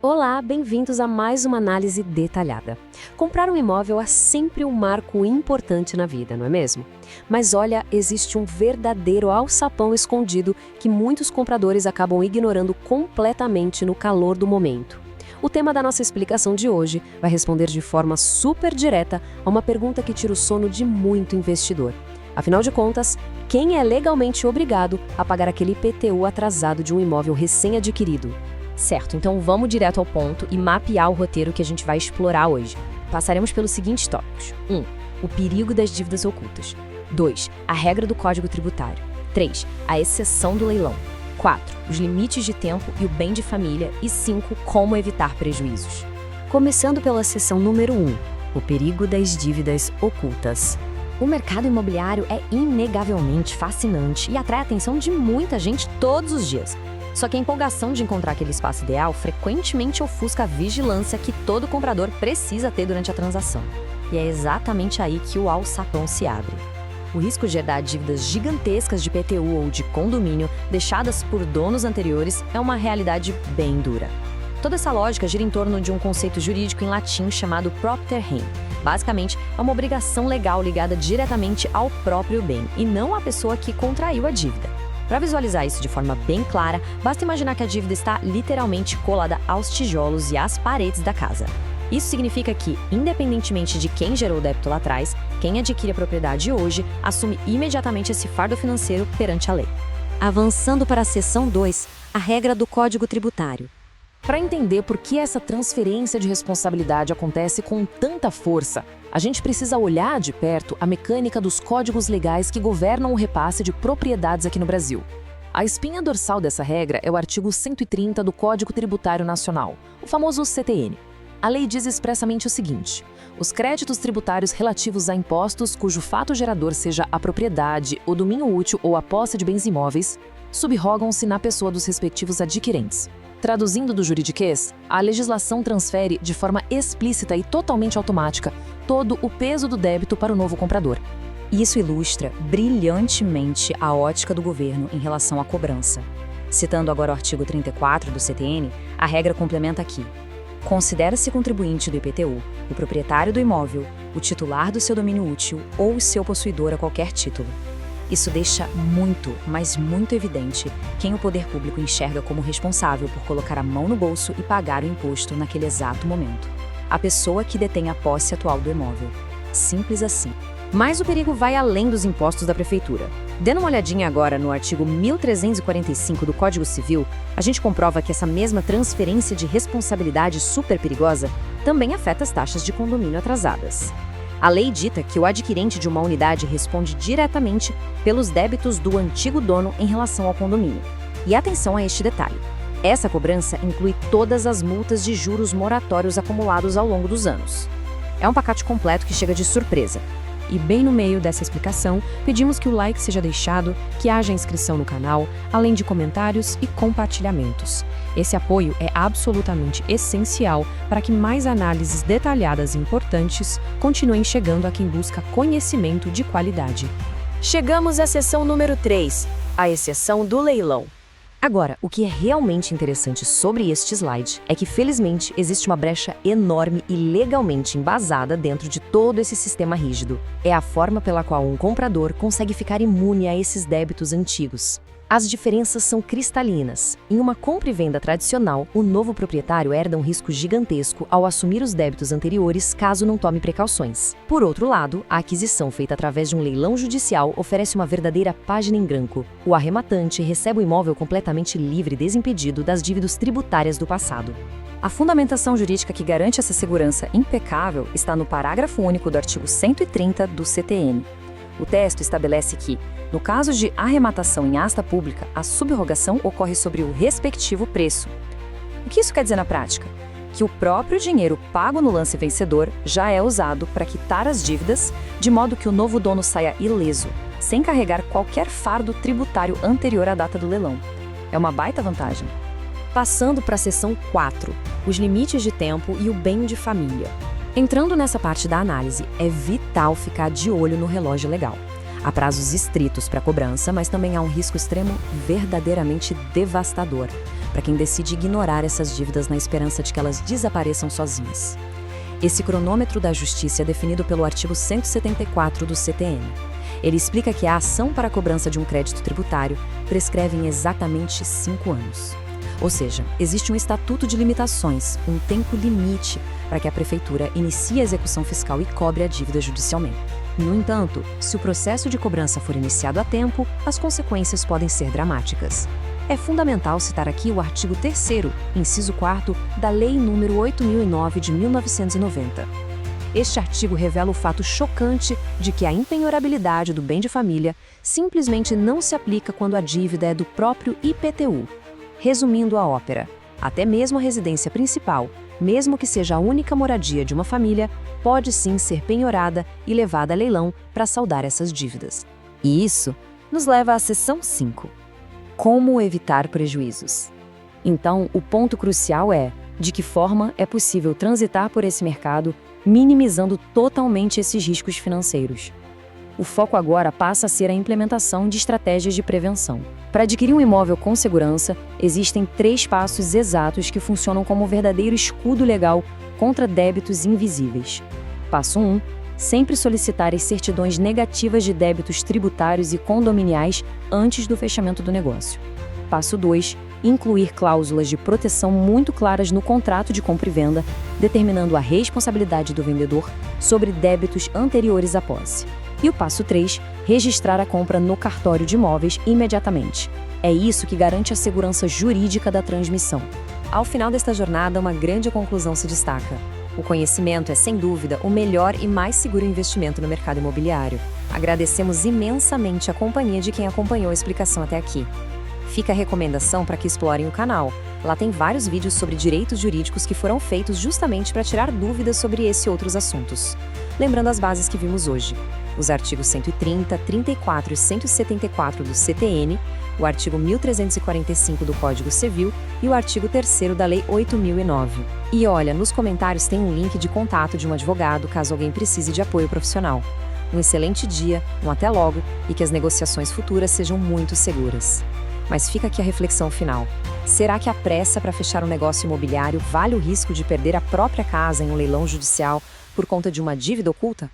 Olá, bem-vindos a mais uma análise detalhada. Comprar um imóvel é sempre um marco importante na vida, não é mesmo? Mas olha, existe um verdadeiro alçapão escondido que muitos compradores acabam ignorando completamente no calor do momento. O tema da nossa explicação de hoje vai responder de forma super direta a uma pergunta que tira o sono de muito investidor. Afinal de contas, quem é legalmente obrigado a pagar aquele IPTU atrasado de um imóvel recém-adquirido? Certo, então vamos direto ao ponto e mapear o roteiro que a gente vai explorar hoje. Passaremos pelos seguintes tópicos. 1. O perigo das dívidas ocultas. 2. A regra do Código Tributário. 3. A exceção do leilão. 4. Os limites de tempo e o bem de família. E 5. Como evitar prejuízos. Começando pela seção número 1, o perigo das dívidas ocultas. O mercado imobiliário é inegavelmente fascinante e atrai a atenção de muita gente todos os dias. Só que a empolgação de encontrar aquele espaço ideal frequentemente ofusca a vigilância que todo comprador precisa ter durante a transação. E é exatamente aí que o alçapão se abre. O risco de herdar dívidas gigantescas de IPTU ou de condomínio deixadas por donos anteriores é uma realidade bem dura. Toda essa lógica gira em torno de um conceito jurídico em latim chamado propter rem. Basicamente, é uma obrigação legal ligada diretamente ao próprio bem e não à pessoa que contraiu a dívida. Para visualizar isso de forma bem clara, basta imaginar que a dívida está literalmente colada aos tijolos e às paredes da casa. Isso significa que, independentemente de quem gerou o débito lá atrás, quem adquire a propriedade hoje assume imediatamente esse fardo financeiro perante a lei. Avançando para a seção 2, a regra do Código Tributário. Para entender por que essa transferência de responsabilidade acontece com tanta força, a gente precisa olhar de perto a mecânica dos códigos legais que governam o repasse de propriedades aqui no Brasil. A espinha dorsal dessa regra é o artigo 130 do Código Tributário Nacional, o famoso CTN. A lei diz expressamente o seguinte: os créditos tributários relativos a impostos cujo fato gerador seja a propriedade, o domínio útil ou a posse de bens imóveis, subrogam-se na pessoa dos respectivos adquirentes. Traduzindo do juridiquês, a legislação transfere, de forma explícita e totalmente automática, todo o peso do débito para o novo comprador. Isso ilustra brilhantemente a ótica do governo em relação à cobrança. Citando agora o artigo 34 do CTN, a regra complementa aqui: considera-se contribuinte do IPTU o proprietário do imóvel, o titular do seu domínio útil ou o seu possuidor a qualquer título. Isso deixa muito, mas muito evidente quem o poder público enxerga como responsável por colocar a mão no bolso e pagar o imposto naquele exato momento. A pessoa que detém a posse atual do imóvel. Simples assim. Mas o perigo vai além dos impostos da prefeitura. Dando uma olhadinha agora no artigo 1345 do Código Civil, a gente comprova que essa mesma transferência de responsabilidade super perigosa também afeta as taxas de condomínio atrasadas. A lei dita que o adquirente de uma unidade responde diretamente pelos débitos do antigo dono em relação ao condomínio. E atenção a este detalhe: essa cobrança inclui todas as multas de juros moratórios acumulados ao longo dos anos. É um pacote completo que chega de surpresa. E bem no meio dessa explicação, pedimos que o like seja deixado, que haja inscrição no canal, além de comentários e compartilhamentos. Esse apoio é absolutamente essencial para que mais análises detalhadas e importantes continuem chegando a quem busca conhecimento de qualidade. Chegamos à seção número 3, a exceção do leilão. Agora, o que é realmente interessante sobre este slide é que, felizmente, existe uma brecha enorme e legalmente embasada dentro de todo esse sistema rígido. É a forma pela qual um comprador consegue ficar imune a esses débitos antigos. As diferenças são cristalinas. Em uma compra e venda tradicional, o novo proprietário herda um risco gigantesco ao assumir os débitos anteriores caso não tome precauções. Por outro lado, a aquisição feita através de um leilão judicial oferece uma verdadeira página em branco. O arrematante recebe o imóvel completamente livre e desimpedido das dívidas tributárias do passado. A fundamentação jurídica que garante essa segurança impecável está no parágrafo único do artigo 130 do CTN. O texto estabelece que, no caso de arrematação em asta pública, a subrogação ocorre sobre o respectivo preço. O que isso quer dizer na prática? Que o próprio dinheiro pago no lance vencedor já é usado para quitar as dívidas, de modo que o novo dono saia ileso, sem carregar qualquer fardo tributário anterior à data do leilão. É uma baita vantagem. Passando para a seção 4, os limites de tempo e o bem de família. Entrando nessa parte da análise, é vital ficar de olho no relógio legal. Há prazos estritos para cobrança, mas também há um risco extremo verdadeiramente devastador. para quem decide ignorar essas dívidas na esperança de que elas desapareçam sozinhas. Esse cronômetro da justiça é definido pelo artigo 174 do CTN. Ele explica que a ação para a cobrança de um crédito tributário prescreve em exatamente 5 anos. Ou seja, existe um estatuto de limitações, um tempo limite para que a prefeitura inicie a execução fiscal e cobre a dívida judicialmente. No entanto, se o processo de cobrança for iniciado a tempo, as consequências podem ser dramáticas. É fundamental citar aqui o artigo 3º, inciso 4º, da Lei nº 8.009 de 1990. Este artigo revela o fato chocante de que a impenhorabilidade do bem de família simplesmente não se aplica quando a dívida é do próprio IPTU. Resumindo a ópera, até mesmo a residência principal, mesmo que seja a única moradia de uma família, pode sim ser penhorada e levada a leilão para saldar essas dívidas. E isso nos leva à seção 5. Como evitar prejuízos? Então, o ponto crucial é de que forma é possível transitar por esse mercado, minimizando totalmente esses riscos financeiros. O foco agora passa a ser a implementação de estratégias de prevenção. Para adquirir um imóvel com segurança, existem 3 passos exatos que funcionam como um verdadeiro escudo legal contra débitos invisíveis. Passo 1. Sempre solicitar as certidões negativas de débitos tributários e condominiais antes do fechamento do negócio. Passo 2. Incluir cláusulas de proteção muito claras no contrato de compra e venda, determinando a responsabilidade do vendedor sobre débitos anteriores à posse. E o passo 3, registrar a compra no cartório de imóveis imediatamente. É isso que garante a segurança jurídica da transmissão. Ao final desta jornada, uma grande conclusão se destaca. O conhecimento é, sem dúvida, o melhor e mais seguro investimento no mercado imobiliário. Agradecemos imensamente a companhia de quem acompanhou a explicação até aqui. Fica a recomendação para que explorem o canal. Lá tem vários vídeos sobre direitos jurídicos que foram feitos justamente para tirar dúvidas sobre esse e outros assuntos. Lembrando as bases que vimos hoje: os artigos 130, 34 e 174 do CTN, o artigo 1345 do Código Civil e o artigo 3º da Lei 8.009. E olha, nos comentários tem um link de contato de um advogado caso alguém precise de apoio profissional. Um excelente dia, um até logo e que as negociações futuras sejam muito seguras. Mas fica aqui a reflexão final. Será que a pressa para fechar um negócio imobiliário vale o risco de perder a própria casa em um leilão judicial por conta de uma dívida oculta?